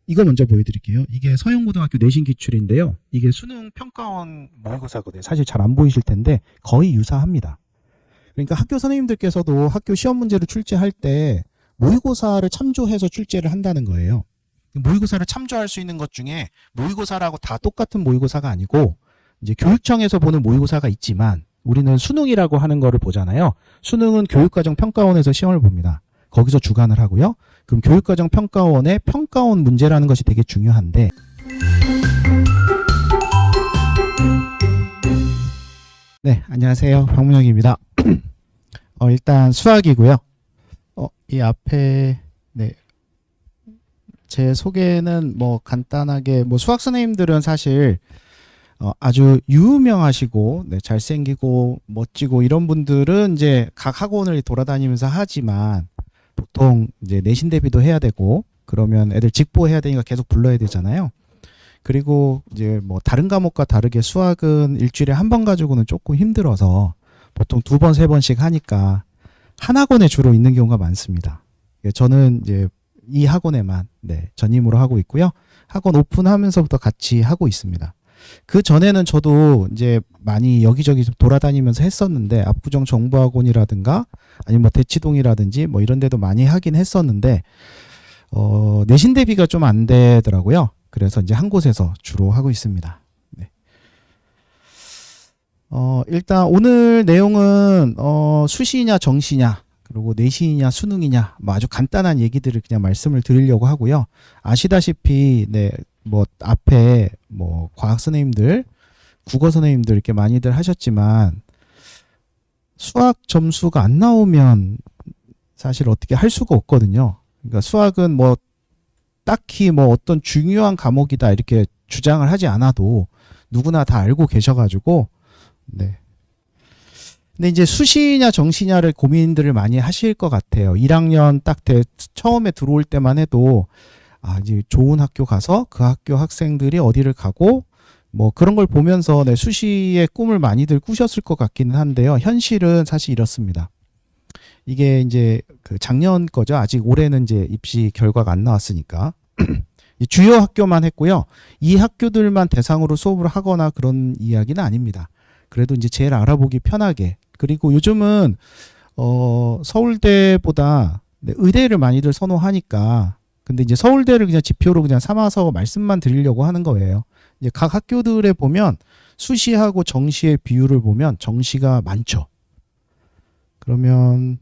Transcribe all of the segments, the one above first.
이거 먼저 보여드릴게요. 이게 서영고등학교 내신 기출인데요. 이게 수능 평가원 모의고사거든요. 사실 잘 안 보이실 텐데 거의 유사합니다. 그러니까 학교 선생님들께서도 학교 시험 문제를 출제할 때 모의고사를 참조해서 출제를 한다는 거예요. 모의고사를 참조할 수 있는 것 중에 모의고사라고 다 똑같은 모의고사가 아니고 이제 교육청에서 보는 모의고사가 있지만 우리는 수능이라고 하는 거를 보잖아요. 수능은 교육과정평가원에서 시험을 봅니다. 거기서 주관을 하고요. 그럼 교육과정평가원의 평가원 문제라는 것이 되게 중요한데 네, 안녕하세요. 박문혁입니다. 일단 수학이고요. 이 앞에 네, 제 소개는 뭐 간단하게 뭐 수학 선생님들은 사실 아주 유명하시고 네, 잘생기고 멋지고 이런 분들은 이제 각 학원을 돌아다니면서 하지만 보통 이제 내신 대비도 해야 되고 그러면 애들 직보해야 되니까 계속 불러야 되잖아요. 그리고 이제 뭐 다른 과목과 다르게 수학은 일주일에 한 번 가지고는 조금 힘들어서 보통 2번, 3번씩 하니까 한 학원에 주로 있는 경우가 많습니다. 저는 이제 이 학원에만 네, 전임으로 하고 있고요. 학원 오픈하면서부터 같이 하고 있습니다. 그 전에는 저도 이제 많이 여기저기 좀 돌아다니면서 했었는데 압구정 정보학원이라든가 아니면 뭐 대치동이라든지 뭐 이런 데도 많이 하긴 했었는데 내신 대비가 좀 안 되더라고요. 그래서 이제 한 곳에서 주로 하고 있습니다. 네. 일단 오늘 내용은 수시냐 정시냐 그리고 내신이냐 수능이냐 뭐 아주 간단한 얘기들을 그냥 말씀을 드리려고 하고요. 아시다시피 네, 뭐 앞에 뭐 과학 선생님들, 국어 선생님들 이렇게 많이들 하셨지만 수학 점수가 안 나오면 사실 어떻게 할 수가 없거든요. 그러니까 수학은 뭐 딱히 뭐 어떤 중요한 과목이다 이렇게 주장을 하지 않아도 누구나 다 알고 계셔가지고 네. 근데 이제 수시냐 정시냐를 고민들을 많이 하실 것 같아요. 1학년 딱 처음에 들어올 때만 해도 이제 좋은 학교 가서 그 학교 학생들이 어디를 가고 뭐 그런 걸 보면서 네, 수시의 꿈을 많이들 꾸셨을 것 같기는 한데요. 현실은 사실 이렇습니다. 이게 이제 그 작년 거죠. 아직 올해는 이제 입시 결과가 안 나왔으니까 주요 학교만 했고요. 이 학교들만 대상으로 수업을 하거나 그런 이야기는 아닙니다. 그래도 이제 제일 알아보기 편하게 그리고 요즘은 서울대보다 네, 의대를 많이들 선호하니까 근데 이제 서울대를 그냥 지표로 그냥 삼아서 말씀만 드리려고 하는 거예요. 이제 각 학교들에 보면 수시하고 정시의 비율을 보면 정시가 많죠. 그러면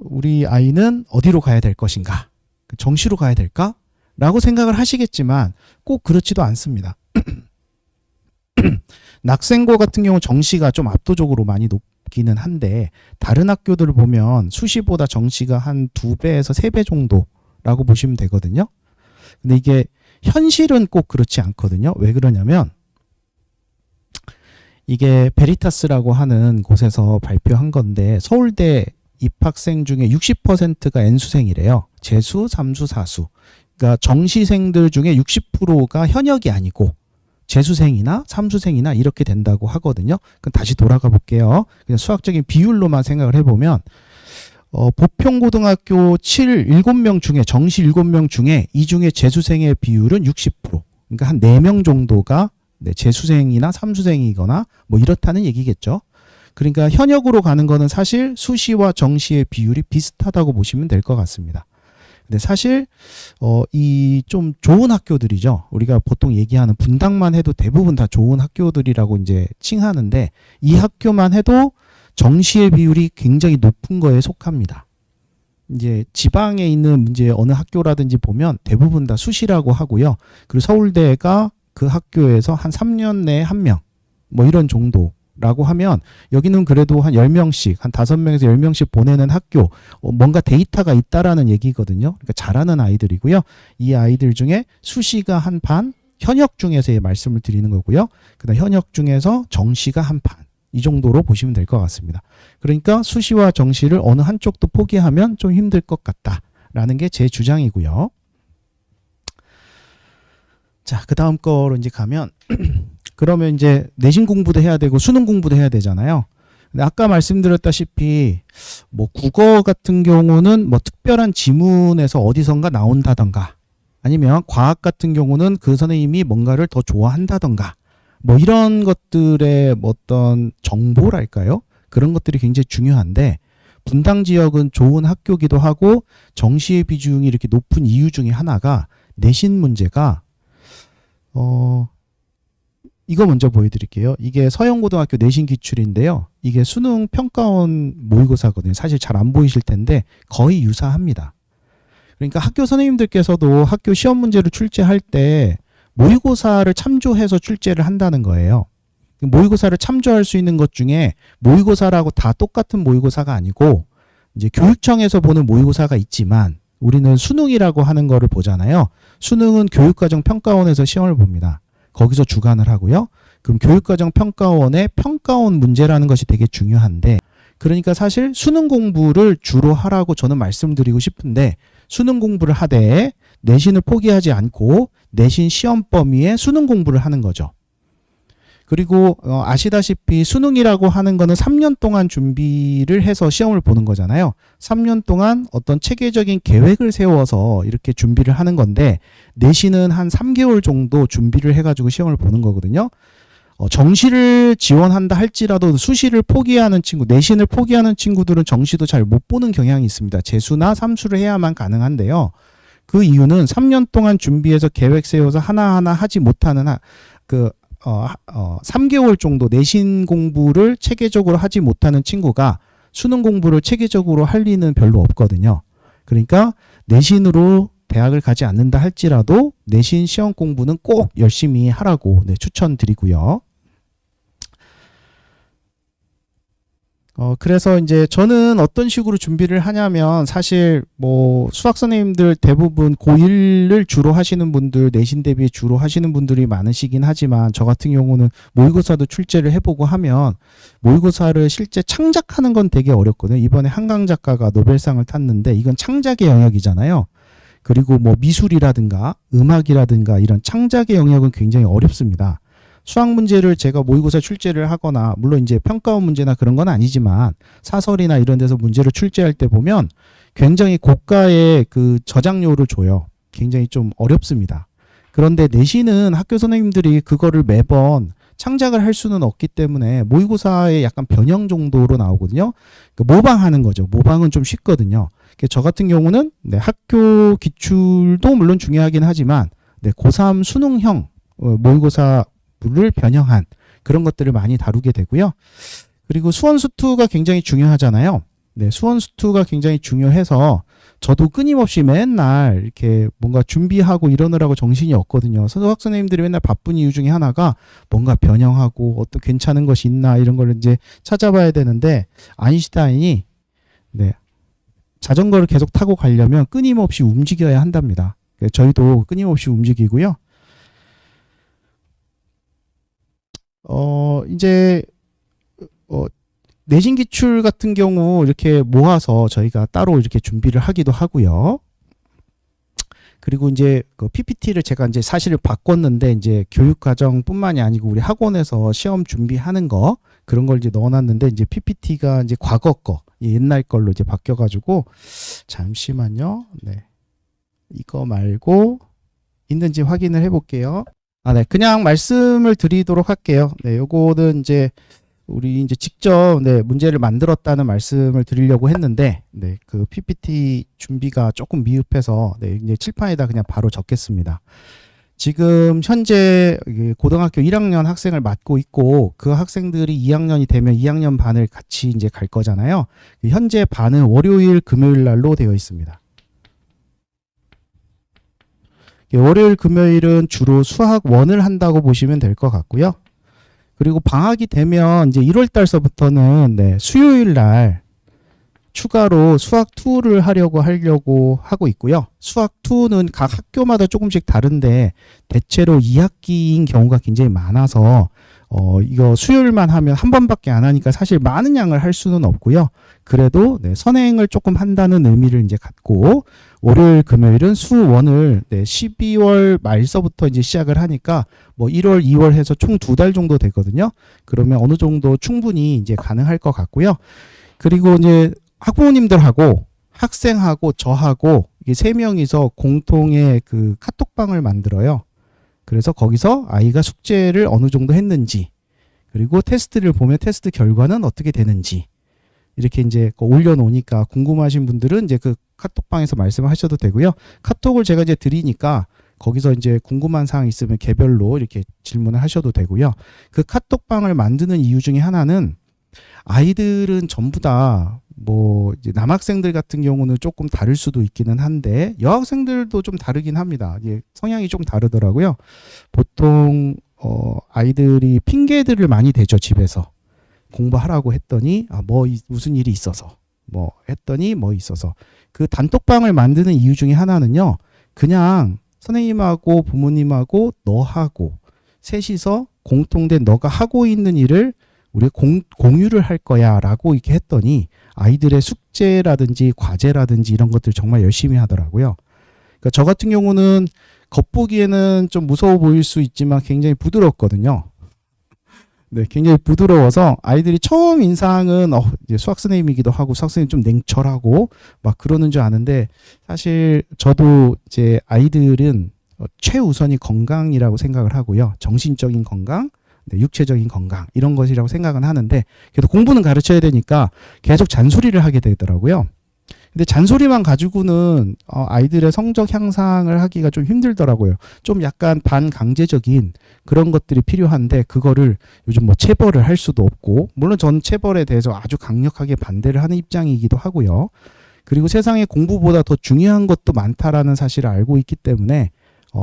우리 아이는 어디로 가야 될 것인가? 정시로 가야 될까? 라고 생각을 하시겠지만 꼭 그렇지도 않습니다. 낙생고 같은 경우 정시가 좀 압도적으로 많이 높기는 한데 다른 학교들을 보면 수시보다 정시가 한 2배에서 3배 정도라고 보시면 되거든요. 근데 이게 현실은 꼭 그렇지 않거든요. 왜 그러냐면 이게 베리타스라고 하는 곳에서 발표한 건데 서울대 입학생 중에 60%가 N수생이래요. 재수, 삼수, 사수. 그러니까 정시생들 중에 60%가 현역이 아니고 재수생이나 삼수생이나 이렇게 된다고 하거든요. 그럼 다시 돌아가 볼게요. 그냥 수학적인 비율로만 생각을 해보면 보평고등학교 7명 중에 정시 7명 중에 이 중에 재수생의 비율은 60%. 그러니까 한 4명 정도가 네, 재수생이나 삼수생이거나 뭐 이렇다는 얘기겠죠. 그러니까 현역으로 가는 거는 사실 수시와 정시의 비율이 비슷하다고 보시면 될 것 같습니다. 근데 사실 이 좀 좋은 학교들이죠. 우리가 보통 얘기하는 분당만 해도 대부분 다 좋은 학교들이라고 이제 칭하는데 이 학교만 해도 정시의 비율이 굉장히 높은 거에 속합니다. 이제 지방에 있는 이제 어느 학교라든지 보면 대부분 다 수시라고 하고요. 그리고 서울대가 그 학교에서 한 3년 내에 1명 뭐 이런 정도라고 하면 여기는 그래도 한 10명씩 한 5명에서 10명씩 보내는 학교 뭔가 데이터가 있다라는 얘기거든요. 그러니까 잘하는 아이들이고요. 이 아이들 중에 수시가 한 반 현역 중에서의 말씀을 드리는 거고요. 그다음 현역 중에서 정시가 한 반 이 정도로 보시면 될 것 같습니다. 그러니까 수시와 정시를 어느 한쪽도 포기하면 좀 힘들 것 같다라는 게 제 주장이고요. 자, 그 다음 거로 이제 가면 그러면 이제 내신 공부도 해야 되고 수능 공부도 해야 되잖아요. 근데 아까 말씀드렸다시피 뭐 국어 같은 경우는 뭐 특별한 지문에서 어디선가 나온다던가 아니면 과학 같은 경우는 그 선생님이 뭔가를 더 좋아한다던가 뭐 이런 것들의 뭐 어떤 정보랄까요? 그런 것들이 굉장히 중요한데 분당 지역은 좋은 학교기도 하고 정시의 비중이 이렇게 높은 이유 중에 하나가 내신 문제가 이거 먼저 보여드릴게요. 이게 서영고등학교 내신 기출인데요. 이게 수능 평가원 모의고사거든요. 사실 잘 안 보이실 텐데 거의 유사합니다. 그러니까 학교 선생님들께서도 학교 시험 문제를 출제할 때 모의고사를 참조해서 출제를 한다는 거예요. 모의고사를 참조할 수 있는 것 중에 모의고사라고 다 똑같은 모의고사가 아니고 이제 교육청에서 보는 모의고사가 있지만 우리는 수능이라고 하는 거를 보잖아요. 수능은 교육과정 평가원에서 시험을 봅니다. 거기서 주관을 하고요. 그럼 교육과정 평가원의 평가원 문제라는 것이 되게 중요한데 그러니까 사실 수능 공부를 주로 하라고 저는 말씀드리고 싶은데 수능 공부를 하되 내신을 포기하지 않고 내신 시험 범위에 수능 공부를 하는 거죠. 그리고 아시다시피 수능이라고 하는 거는 3년 동안 준비를 해서 시험을 보는 거잖아요. 3년 동안 어떤 체계적인 계획을 세워서 이렇게 준비를 하는 건데 내신은 한 3개월 정도 준비를 해가지고 시험을 보는 거거든요. 정시를 지원한다 할지라도 수시를 포기하는 친구, 내신을 포기하는 친구들은 정시도 잘 못 보는 경향이 있습니다. 재수나 삼수를 해야만 가능한데요. 그 이유는 3년 동안 준비해서 계획 세워서 하나하나 하지 못하는 3개월 정도 내신 공부를 체계적으로 하지 못하는 친구가 수능 공부를 체계적으로 할 리는 별로 없거든요. 그러니까 내신으로 대학을 가지 않는다 할지라도 내신 시험 공부는 꼭 열심히 하라고 추천드리고요. 그래서 이제 저는 어떤 식으로 준비를 하냐면 사실 뭐 수학 선생님들 대부분 고1을 주로 하시는 분들 내신 대비 주로 하시는 분들이 많으시긴 하지만 저 같은 경우는 모의고사도 출제를 해보고 하면 모의고사를 실제 창작하는 건 되게 어렵거든요. 이번에 한강 작가가 노벨상을 탔는데 이건 창작의 영역이잖아요. 그리고 뭐 미술이라든가 음악이라든가 이런 창작의 영역은 굉장히 어렵습니다. 수학 문제를 제가 모의고사 출제를 하거나 물론 이제 평가원 문제나 그런 건 아니지만 사설이나 이런 데서 문제를 출제할 때 보면 굉장히 고가의 그 저작료를 줘요. 굉장히 좀 어렵습니다. 그런데 내신은 학교 선생님들이 그거를 매번 창작을 할 수는 없기 때문에 모의고사의 약간 변형 정도로 나오거든요. 모방하는 거죠. 모방은 좀 쉽거든요. 저 같은 경우는 학교 기출도 물론 중요하긴 하지만 고3 수능형 모의고사 를 변형한 그런 것들을 많이 다루게 되고요. 그리고 수원수투가 굉장히 중요하잖아요. 수원수투가 굉장히 중요해서 저도 끊임없이 맨날 이렇게 뭔가 준비하고 이러느라고 정신이 없거든요. 수학 선생님들이 맨날 바쁜 이유 중에 하나가 뭔가 변형하고 어떤 괜찮은 것이 있나 이런 걸 이제 찾아봐야 되는데 아인슈타인이 자전거를 계속 타고 가려면 끊임없이 움직여야 한답니다. 저희도 끊임없이 움직이고요. 이제 내신 기출 같은 경우 이렇게 모아서 저희가 따로 이렇게 준비를 하기도 하고요. 그리고 이제 그 PPT를 제가 이제 사실 바꿨는데 이제 교육과정뿐만이 아니고 우리 학원에서 시험 준비하는 거 그런 걸 이제 넣어놨는데 이제 PPT가 이제 과거 거 옛날 걸로 이제 바뀌어가지고 잠시만요. 이거 말고 있는지 확인을 해볼게요. 그냥 말씀을 드리도록 할게요. 요거는 이제 우리 이제 직접 문제를 만들었다는 말씀을 드리려고 했는데 그 PPT 준비가 조금 미흡해서 이제 칠판에다 그냥 바로 적겠습니다. 지금 현재 고등학교 1학년 학생을 맡고 있고 그 학생들이 2학년이 되면 2학년 반을 같이 이제 갈 거잖아요. 현재 반은 월요일, 금요일 날로 되어 있습니다. 월요일, 금요일은 주로 수학 1을 한다고 보시면 될 것 같고요. 그리고 방학이 되면 이제 1월 달서부터는 수요일 날 추가로 수학 2를 하려고 하고 있고요. 수학 2는 각 학교마다 조금씩 다른데 대체로 2학기인 경우가 굉장히 많아서 이거 수요일만 하면 한 번밖에 안 하니까 사실 많은 양을 할 수는 없고요. 그래도 선행을 조금 한다는 의미를 이제 갖고 월요일, 금요일은 수1을 12월 말서부터 이제 시작을 하니까 뭐 1월, 2월 해서 총 2달 정도 되거든요. 그러면 어느 정도 충분히 이제 가능할 것 같고요. 그리고 이제 학부모님들하고 학생하고 저하고 이게 세 명이서 공통의 그 카톡방을 만들어요. 그래서 거기서 아이가 숙제를 어느 정도 했는지, 그리고 테스트를 보면 테스트 결과는 어떻게 되는지, 이렇게 이제 올려놓으니까 궁금하신 분들은 이제 그 카톡방에서 말씀하셔도 되고요. 카톡을 제가 이제 드리니까 거기서 이제 궁금한 사항 있으면 개별로 이렇게 질문을 하셔도 되고요. 그 카톡방을 만드는 이유 중에 하나는 아이들은 전부 다 뭐 이제 남학생들 같은 경우는 조금 다를 수도 있기는 한데 여학생들도 좀 다르긴 합니다. 이게 성향이 좀 다르더라고요. 보통 아이들이 핑계들을 많이 대죠. 집에서 공부하라고 했더니 무슨 일이 있어서 뭐 했더니 뭐 있어서. 그 단톡방을 만드는 이유 중에 하나는요, 그냥 선생님하고 부모님하고 너하고 셋이서 공통된 너가 하고 있는 일을 우리가 공유를 할 거야 라고 이렇게 했더니 아이들의 숙제라든지 과제라든지 이런 것들 정말 열심히 하더라고요. 그러니까 저 같은 경우는 겉보기에는 좀 무서워 보일 수 있지만 굉장히 부드럽거든요. 네, 굉장히 부드러워서 아이들이 처음 인상은 이제 수학 선생님이기도 하고 수학 선생님 좀 냉철하고 막 그러는 줄 아는데, 사실 저도 이제 아이들은 최우선이 건강이라고 생각을 하고요. 정신적인 건강, 네, 육체적인 건강 이런 것이라고 생각은 하는데, 그래도 공부는 가르쳐야 되니까 계속 잔소리를 하게 되더라고요. 근데 잔소리만 가지고는 아이들의 성적 향상을 하기가 좀 힘들더라고요. 좀 약간 반강제적인 그런 것들이 필요한데, 그거를 요즘 뭐 체벌을 할 수도 없고, 물론 전 체벌에 대해서 아주 강력하게 반대를 하는 입장이기도 하고요. 그리고 세상에 공부보다 더 중요한 것도 많다라는 사실을 알고 있기 때문에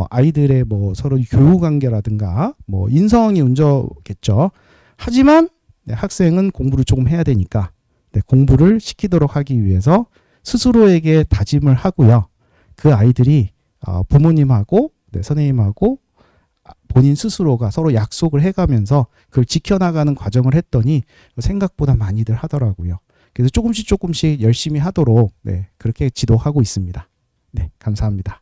아이들의 뭐 서로 교우 관계라든가 뭐 인성이 문제겠죠. 하지만 네, 학생은 공부를 조금 해야 되니까 네, 공부를 시키도록 하기 위해서 스스로에게 다짐을 하고요. 그 아이들이 부모님하고 네, 선생님하고 본인 스스로가 서로 약속을 해가면서 그걸 지켜나가는 과정을 했더니 생각보다 많이들 하더라고요. 그래서 조금씩 열심히 하도록 네, 그렇게 지도하고 있습니다. 네, 감사합니다.